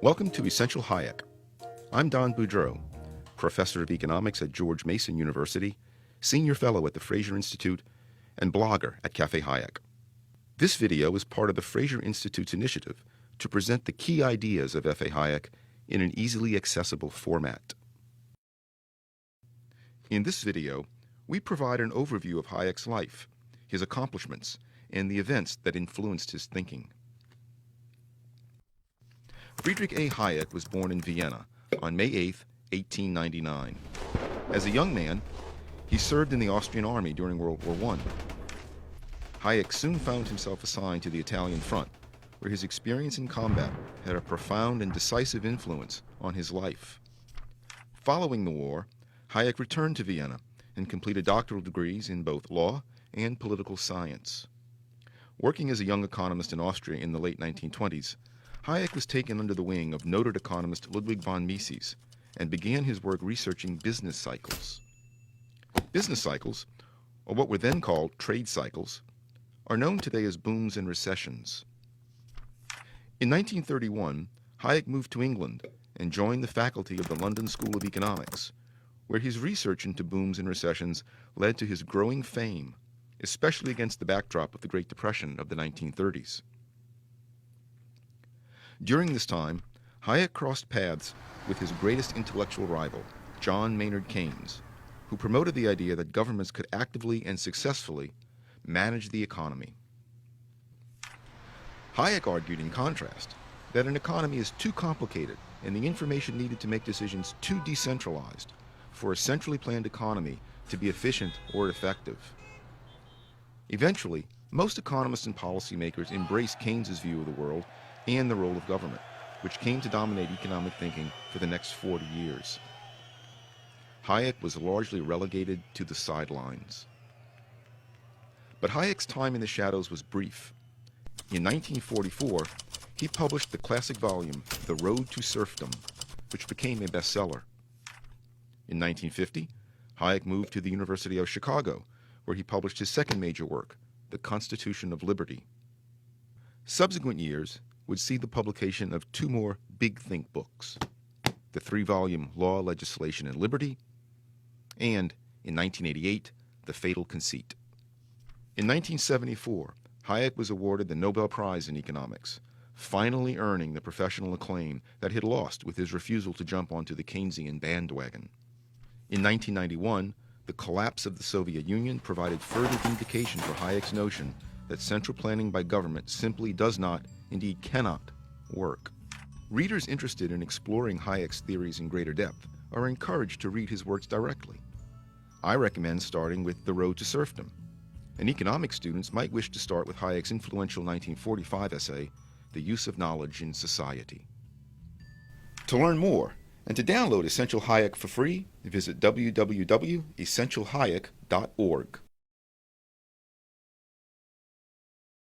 Welcome to Essential Hayek. I'm Don Boudreau, Professor of Economics at George Mason University, Senior Fellow at the Fraser Institute, and blogger at Cafe Hayek. This video is part of the Fraser Institute's initiative to present the key ideas of F.A. Hayek in an easily accessible format. In this video, we provide an overview of Hayek's life, his accomplishments, and the events that influenced his thinking. Friedrich A. Hayek was born in Vienna on May 8, 1899. As a young man, he served in the Austrian army during World War I. Hayek soon found himself assigned to the Italian front, where his experience in combat had a profound and decisive influence on his life. Following the war, Hayek returned to Vienna and completed doctoral degrees in both law and political science. Working as a young economist in Austria in the late 1920s, Hayek was taken under the wing of noted economist Ludwig von Mises and began his work researching business cycles. Business cycles, or what were then called trade cycles, are known today as booms and recessions. In 1931, Hayek moved to England and joined the faculty of the London School of Economics, where his research into booms and recessions led to his growing fame, especially against the backdrop of the Great Depression of the 1930s. During this time, Hayek crossed paths with his greatest intellectual rival, John Maynard Keynes, who promoted the idea that governments could actively and successfully manage the economy. Hayek argued, in contrast, that an economy is too complicated and the information needed to make decisions too decentralized for a centrally planned economy to be efficient or effective. Eventually, most economists and policymakers embraced Keynes's view of the world and the role of government, which came to dominate economic thinking for the next 40 years. Hayek was largely relegated to the sidelines. But Hayek's time in the shadows was brief. In 1944, he published the classic volume, The Road to Serfdom, which became a bestseller. In 1950, Hayek moved to the University of Chicago, where he published his second major work, The Constitution of Liberty. Subsequent years would see the publication of two more big think books, the 3-volume Law, Legislation, and Liberty, and, in 1988, The Fatal Conceit. In 1974, Hayek was awarded the Nobel Prize in Economics, finally earning the professional acclaim that he had lost with his refusal to jump onto the Keynesian bandwagon. In 1991, the collapse of the Soviet Union provided further vindication for Hayek's notion that central planning by government simply does not, indeed cannot, work. Readers interested in exploring Hayek's theories in greater depth are encouraged to read his works directly. I recommend starting with The Road to Serfdom, and economics students might wish to start with Hayek's influential 1945 essay, The Use of Knowledge in Society. To learn more and to download Essential Hayek for free, visit www.essentialhayek.org.